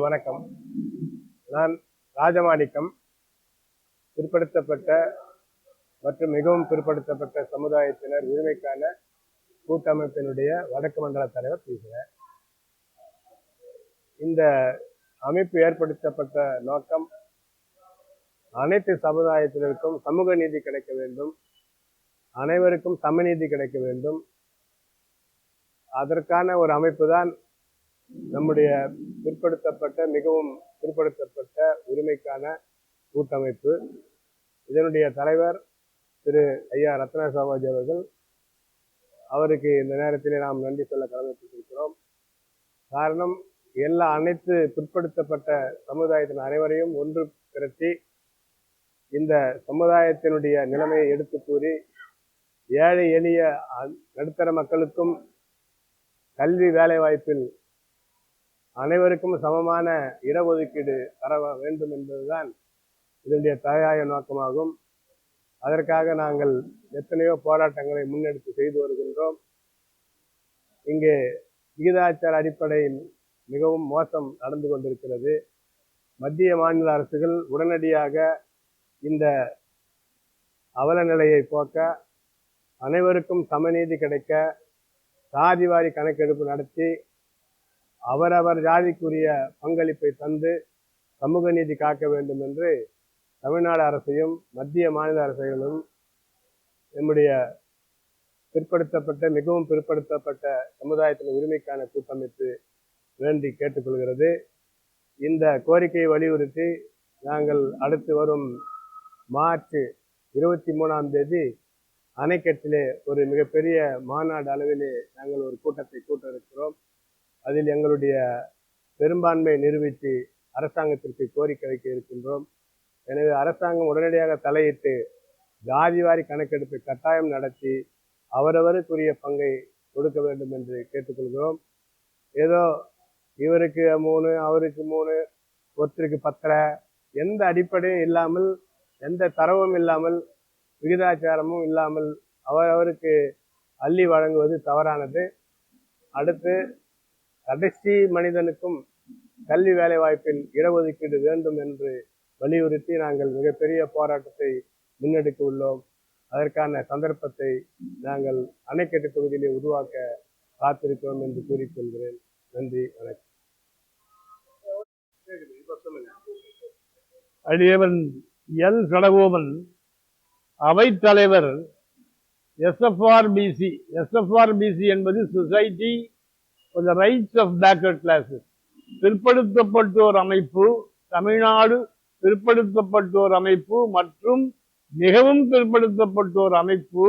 வணக்கம். நான் ராஜமாணிக்கம், பிற்படுத்தப்பட்ட மற்றும் மிகவும் பிற்படுத்தப்பட்ட சமுதாயத்தினர் உரிமைக்கான கூட்டமைப்பினுடைய வடக்கு மண்டல தலைவர் பேசுகிறேன். இந்த அமைப்பு ஏற்படுத்தப்பட்ட நோக்கம் அனைத்து சமுதாயத்தினருக்கும் சமூக நீதி கிடைக்க வேண்டும், அனைவருக்கும் சமநீதி கிடைக்க வேண்டும். அதற்கான ஒரு அமைப்பு தான் நம்முடைய பிற்படுத்தப்பட்ட மிகவும் பிற்படுத்தப்பட்ட உரிமைக்கான கூட்டமைப்பு. இதனுடைய தலைவர் திரு ஐயா ரத்னா சாபாஜி அவர்கள். அவருக்கு இந்த நேரத்திலே நாம் நன்றி சொல்ல கடமைப்பட்டிருக்கிறோம். காரணம், அனைத்து பிற்படுத்தப்பட்ட சமுதாயத்தின் அனைவரையும் ஒன்று திரட்டி இந்த சமுதாயத்தினுடைய நிலைமையை எடுத்து கூறி ஏழை எளிய நடுத்தர மக்களுக்கும் கல்வி வேலை வாய்ப்பில் அனைவருக்கும் சமமான இடஒதுக்கீடு தர வேண்டும் என்பதுதான் இதனுடைய தலையாய நோக்கமாகும். அதற்காக நாங்கள் எத்தனையோ போராட்டங்களை முன்னெடுத்து செய்து வருகின்றோம். இங்கே விகிதாச்சார அடிப்படையில் மிகவும் மோசம் நடந்து கொண்டிருக்கிறது. மத்திய மாநில அரசுகள் உடனடியாக இந்த அவல நிலையை போக்க, அனைவருக்கும் சமநீதி கிடைக்க சாதிவாரி கணக்கெடுப்பு நடத்தி அவரவர் ஜாதிக்குரிய பங்களிப்பை தந்து சமூக நீதி காக்க வேண்டும் என்று தமிழ்நாடு அரசையும் மத்திய மாநில அரசுகளும் நம்முடைய பிற்படுத்தப்பட்ட மிகவும் பிற்படுத்தப்பட்ட சமுதாயத்தின் உரிமைக்கான கூட்டமைப்பு வேண்டி கேட்டுக்கொள்கிறது. இந்த கோரிக்கையை வலியுறுத்தி நாங்கள் அடுத்து வரும் மார்ச் 23ஆம் தேதி அணைக்கட்டிலே ஒரு மிகப்பெரிய மாநாடு அளவிலே நாங்கள் ஒரு கூட்டத்தை கூட்ட இருக்கிறோம். அதில் எங்களுடைய பெரும்பான்மை நிரூபித்து அரசாங்கத்திற்கு கோரிக்கை வைக்க இருக்கின்றோம். எனவே அரசாங்கம் உடனடியாக தலையிட்டு ஜாதிவாரி கணக்கெடுப்பை கட்டாயம் நடத்தி அவரவருக்குரிய பங்கை கொடுக்க வேண்டும் என்று கேட்டுக்கொள்கிறோம். ஏதோ இவருக்கு 3 அவருக்கு 3 ஒருத்தருக்கு 10 எந்த அடிப்படையும் இல்லாமல், எந்த தரவும் இல்லாமல், விகிதாச்சாரமும் இல்லாமல் அவரவருக்கு அள்ளி வழங்குவது தவறானது. அடுத்து கடைசி மனிதனுக்கும் கல்வி வேலை வாய்ப்பில் இடஒதுக்கீடு வேண்டும் என்று வலியுறுத்தி நாங்கள் மிகப்பெரிய போராட்டத்தை முன்னெடுக்க உள்ளோம். அதற்கான சந்தர்ப்பத்தை நாங்கள் அணைக்கட்டு தொகுதியிலே உருவாக்க காத்திருக்கிறோம் என்று கூறிக்கொள்கிறேன். நன்றி, வணக்கம். அடியவன் எல் கடகோபன், அவைத்தலைவர் SFRBC. SFRBC என்பது society for the rights of backward classes, பிற்படுத்தப்பட்டோர் அமைப்பு, தமிழ்நாடு பிற்படுத்தப்பட்டோர் அமைப்பு மற்றும் மிகவும் பிற்படுத்தப்பட்டோர் அமைப்பு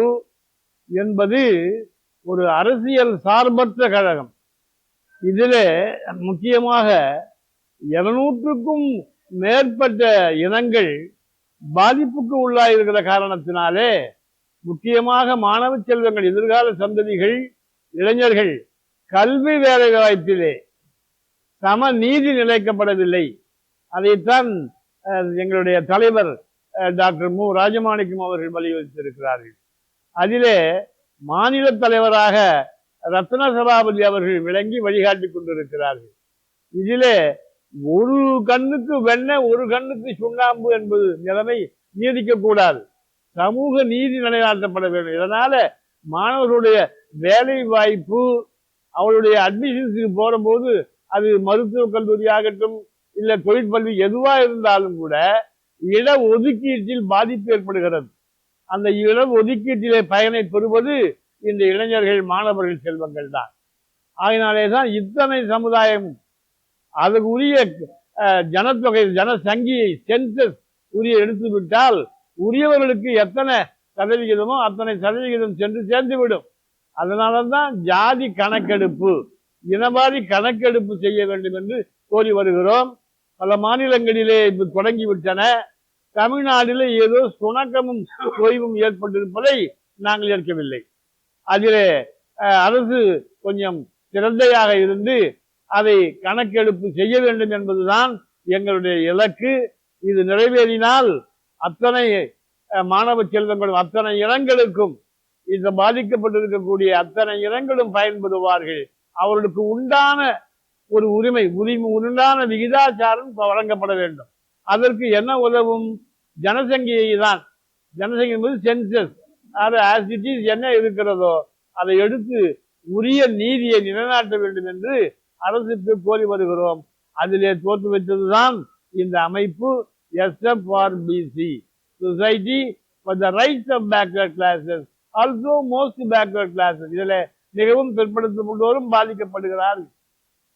என்பது ஒரு அரசியல் சார்பற்ற கழகம். இதில் முக்கியமாக 200க்கும் மேற்பட்ட இனங்கள் பாதிப்புக்கு உள்ளாயிருக்கிற காரணத்தினாலே முக்கியமாக மாணவ செல்வங்கள், எதிர்கால சந்ததிகள், இளைஞர்கள் கல்வி வேலை வாய்ப்பிலே சம நீதி நிலைக்கப்படவில்லை. அதைத்தான் எங்களுடைய தலைவர் டாக்டர் மு ராஜமாணிக்கம் அவர்கள் வலியுறுத்தியிருக்கிறார்கள். அதிலே மாநில தலைவராக ரத்ன சபாபதி அவர்கள் விளங்கி வழிகாட்டி கொண்டிருக்கிறார்கள். இதிலே ஒரு கண்ணுக்கு வெண்ணெய் ஒரு கண்ணுக்கு சுண்ணாம்பு என்பது நிலைமை நீடிக்கக்கூடாது. சமூக நீதி நிலைநாட்டப்பட வேண்டும். இதனால மாணவர்களுடைய வேலை வாய்ப்பு, அவருடைய அட்மிஷன்ஸுக்கு போகும்போது அது மருத்துவக் கல்லூரி ஆகட்டும், இல்லை தொழிற்பள்ளி எதுவா இருந்தாலும் கூட இட ஒதுக்கீட்டில் பாதிப்பு ஏற்படுகிறது. அந்த இட ஒதுக்கீட்டிலே பயனை பெறுவது இந்த இளைஞர்கள், மாணவர்கள், செல்வங்கள் தான். ஆகினாலே தான் இத்தனை சமுதாயம் அதுக்கு உரிய ஜனத்தொகை, ஜனசங்கியை, சென்சஸ் உரிய எடுத்துவிட்டால் உரியவர்களுக்கு எத்தனை சதவிகிதமோ அத்தனை சதவிகிதம் சென்று சேர்ந்துவிடும். அதனால்தான் ஜாதி கணக்கெடுப்பு, இனவாரி கணக்கெடுப்பு செய்ய வேண்டும் என்று கோரி வருகிறோம். பல மாநிலங்களிலே இப்ப தொடங்கிவிட்டன. தமிழ்நாட்டிலே ஏதோ சுணக்கமும் ஓய்வும் ஏற்பட்டிருப்பதை நாங்கள் ஏற்கவில்லை. அதிலே அரசு கொஞ்சம் சிரத்தையாக இருந்து அதை கணக்கெடுப்பு செய்ய வேண்டும் என்பதுதான் எங்களுடைய இலக்கு. இது நிறைவேறினால் அத்தனை மாணவ செல்வங்களும், அத்தனை இனங்களுக்கும், இந்த பாதிக்கப்பட்டிருக்கக்கூடிய அத்தனை இனங்களும் பயன்படுவார்கள். அவர்களுக்கு உண்டான ஒரு உண்டான விகிதாச்சாரம் வழங்கப்பட வேண்டும். அதற்கு என்ன உதவும்? ஜனசங்கியை தான். ஜனசங்கை என்பது சென்சஸ். ஆஸ் இட் இஸ் என்ன இருக்கிறதோ அதை எடுத்து உரிய நீதியை நிலைநாட்ட வேண்டும் என்று அரசுக்கு கோரி வருகிறோம். அதிலே தோற்றுவித்ததுதான் இந்த அமைப்பு SFRBC, Society for the Rights of Backward Classes, also most backward classes. இதில் மிகவும் பிற்படுத்தப்பட்டோரும் பாதிக்கப்படுகிறார்கள்.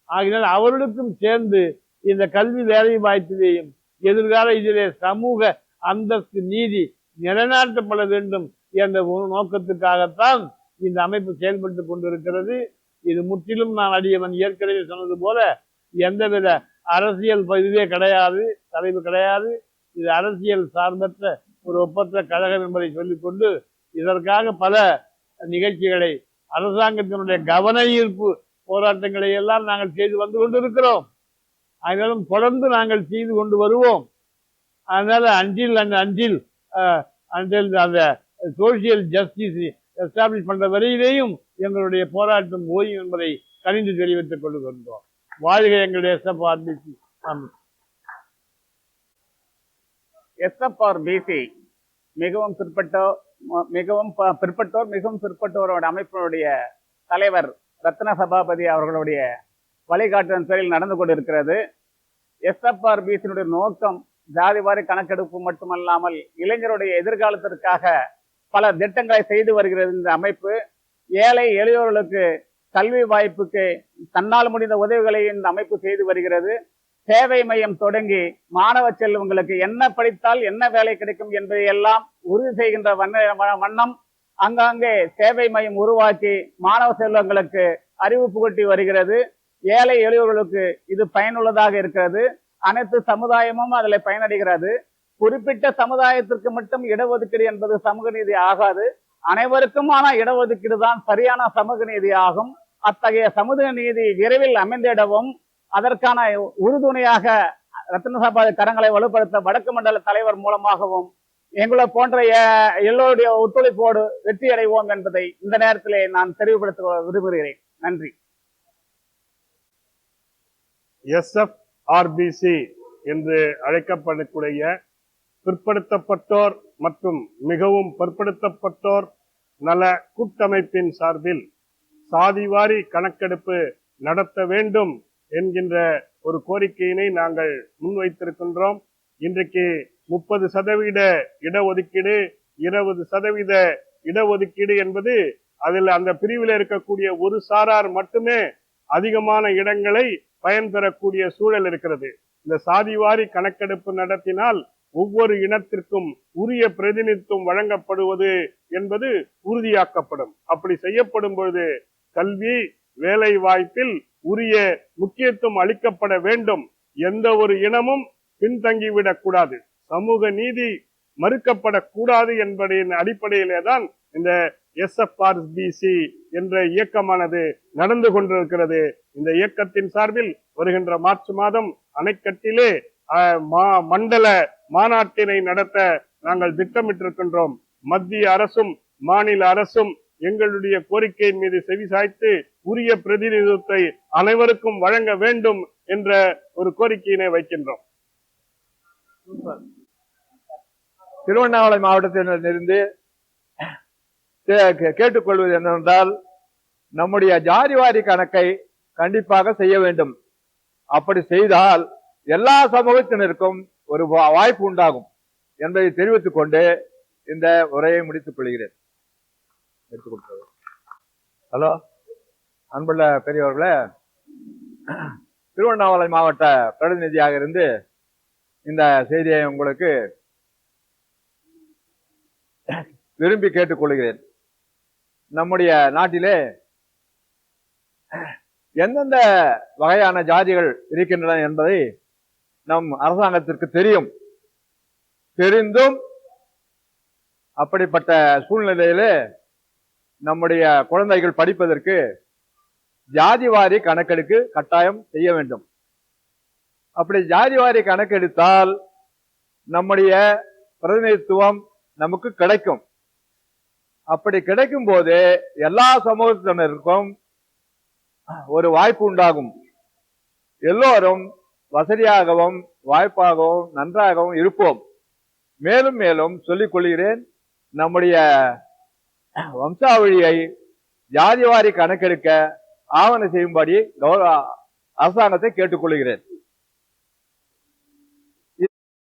ஆகினால் அவர்களுக்கும் சேர்ந்து இந்த கல்வி வேலை வாய்ப்பிலேயும் எதிர்கால இதிலே சமூக அந்தஸ்து நீதி நிலைநாட்டப்பட வேண்டும் என்ற ஒரு நோக்கத்துக்காகத்தான் இந்த அமைப்பு செயல்பட்டு கொண்டிருக்கிறது. இது முற்றிலும் நான் அடியவன் ஏற்கனவே சொன்னது போல எந்தவித அரசியல் இதுவே கிடையாது, தலைவு கிடையாது. இது அரசியல் சார்பற்ற ஒரு ஒப்பற்ற கழகம் என்பதை சொல்லிக்கொண்டு இதற்காக பல நிகழ்ச்சிகளை அரசாங்கத்தினுடைய கவன ஈர்ப்பு போராட்டங்களை எல்லாம் நாங்கள் செய்து வந்து கொண்டிருக்கிறோம். அதனாலும் தொடர்ந்து நாங்கள் செய்து கொண்டு வருவோம். அதனால அன்டில் அந்த சோசியல் ஜஸ்டிஸ் எஸ்டாப்ளிஷ் பண்ற வரையிலேயும் எங்களுடைய போராட்டம் ஓயும் என்பதை கணிந்து தெரிவித்துக் கொள்கின்றோம். வாழ்க எங்களுடைய SFRBC. SFRBC மிகவும் பிற்பட்டோரோட அமைப்பினுடைய தலைவர் ரத்ன சபாபதி அவர்களுடைய வழிகாட்டுதல் பேரில் நடந்து கொண்டிருக்கிறது. SFRBC நோக்கம் ஜாதிவாரி கணக்கெடுப்பு மட்டுமல்லாமல் இளைஞருடைய எதிர்காலத்திற்காக பல திட்டங்களை செய்து வருகிறது. இந்த அமைப்பு ஏழை எளியோர்களுக்கு கல்வி வாய்ப்புக்கு தன்னால் முடிந்த உதவிகளை இந்த அமைப்பு செய்து வருகிறது. சேவை மையம் தொடங்கி மாணவ செல்வங்களுக்கு என்ன படித்தால் என்ன வேலை கிடைக்கும் என்பதை எல்லாம் உறுதி செய்கின்ற வண்ணம் அங்காங்கே சேவை மையம் உருவாக்கி மாணவ செல்வங்களுக்கு அறிவு புகட்டி வருகிறது. ஏழை எளியோர்களுக்கு இது பயனுள்ளதாக இருக்கிறது. அனைத்து சமுதாயமும் அதில் பயனடைகிறது. குறிப்பிட்ட சமுதாயத்திற்கு மட்டும் இடஒதுக்கீடு என்பது சமூக நீதி ஆகாது. அனைவருக்குமான இடஒதுக்கீடு தான் சரியான சமூக நீதி ஆகும். அத்தகைய சமூக நீதி விரைவில் அமைந்திடவும் அதற்கான உறுதுணையாக ரத்ன சபாதி கரங்களை வலுப்படுத்த வடக்கு மண்டல தலைவர் மூலமாகவும் எங்களை போன்ற எல்லோருடைய ஒத்துழைப்போடு வெற்றி அடைவோம் என்பதை இந்த நேரத்திலே நான் தெரிவுபடுத்த விரும்புகிறேன். நன்றி. SFRBC என்று அழைக்கப்படக்கூடிய பிற்படுத்தப்பட்டோர் மற்றும் மிகவும் பிற்படுத்தப்பட்டோர் நல கூட்டமைப்பின் சார்பில் சாதிவாரி கணக்கெடுப்பு நடத்த வேண்டும் என்கின்ற ஒரு கோரிக்கையினை நாங்கள் முன்வைத்திருக்கின்றோம். இன்றைக்கு 30% இடஒதுக்கீடு, 20% இடஒதுக்கீடு என்பது அதில் அந்த பிரிவில் இருக்கக்கூடிய ஒரு சாரார் மட்டுமே அதிகமான இடங்களை பயன்பெறக்கூடிய சூழல் இருக்கிறது. இந்த சாதிவாரி கணக்கெடுப்பு நடத்தினால் ஒவ்வொரு இனத்திற்கும் உரிய பிரதிநிதித்துவம் வழங்கப்படுவது என்பது உறுதியாக்கப்படும். அப்படி செய்யப்படும் பொழுது கல்வி வேலை வாய்ப்பில் உரிய முக்கியத்துவம் அளிக்கப்பட வேண்டும். எந்த ஒரு இனமும் பின்தங்கிவிடக் கூடாது, சமூக நீதி மறுக்கப்படக்கூடாது என்பதின் அடிப்படையிலே தான் இந்த SFRBC என்ற இயக்கமானது நடந்து கொண்டிருக்கிறது. இந்த இயக்கத்தின் சார்பில் வருகின்ற மார்ச் மாதம் அணைக்கட்டிலே மண்டல மாநாட்டினை நடத்த நாங்கள் திட்டமிட்டிருக்கின்றோம். மத்திய அரசும் மாநில அரசும் எங்களுடைய கோரிக்கையின் மீது செவிசாய்த்து உரிய பிரதிநிதித்துவத்தை அனைவருக்கும் வழங்க வேண்டும் என்ற ஒரு கோரிக்கையினை வைக்கின்றோம். திருவண்ணாமலை மாவட்டத்திலிருந்து கேட்டுக்கொள்வது என்னவென்றால், நம்முடைய ஜாதிவாரி கணக்கை கண்டிப்பாக செய்ய வேண்டும். அப்படி செய்தால் எல்லா சமூகத்தினருக்கும் ஒரு வாய்ப்பு உண்டாகும் என்பதை தெரிவித்துக் கொண்டு இந்த உரையை முடித்துக் கொள்கிறேன். ஹலோ, அன்புள்ள பெரியவர்களே, திருவண்ணாமலை மாவட்ட பிரதிநிதியாக இருந்து இந்த செய்தியை உங்களுக்கு விரும்பி கேட்டுக்கொள்கிறேன். நம்முடைய நாட்டிலே எந்தெந்த வகையான ஜாதிகள் இருக்கின்றன என்பதை நம் அரசாங்கத்திற்கு தெரிந்தும் அப்படிப்பட்ட சூழ்நிலையிலே நம்முடைய குழந்தைகள் படிப்பதற்கு ஜாதிவாரி கணக்கெடுப்பு கட்டாயம் செய்ய வேண்டும். அப்படி ஜாதிவாரி கணக்கெடுத்தால் நம்முடைய பிரதிநிதித்துவம் நமக்கு கிடைக்கும். அப்படி கிடைக்கும் போது எல்லா சமூகத்தினருக்கும் ஒரு வாய்ப்பு உண்டாகும். எல்லோரும் வசதியாகவும் வாய்ப்பாகவும் நன்றாகவும் இருப்போம். மேலும் மேலும் சொல்லிக் கொள்கிறேன், நம்முடைய வம்சாவழியை ஜாதிவாரி கணக்கெடுக்க ஆவண செய்யும்படி அரசாங்கத்தை கேட்டுக்கொள்கிறேன்.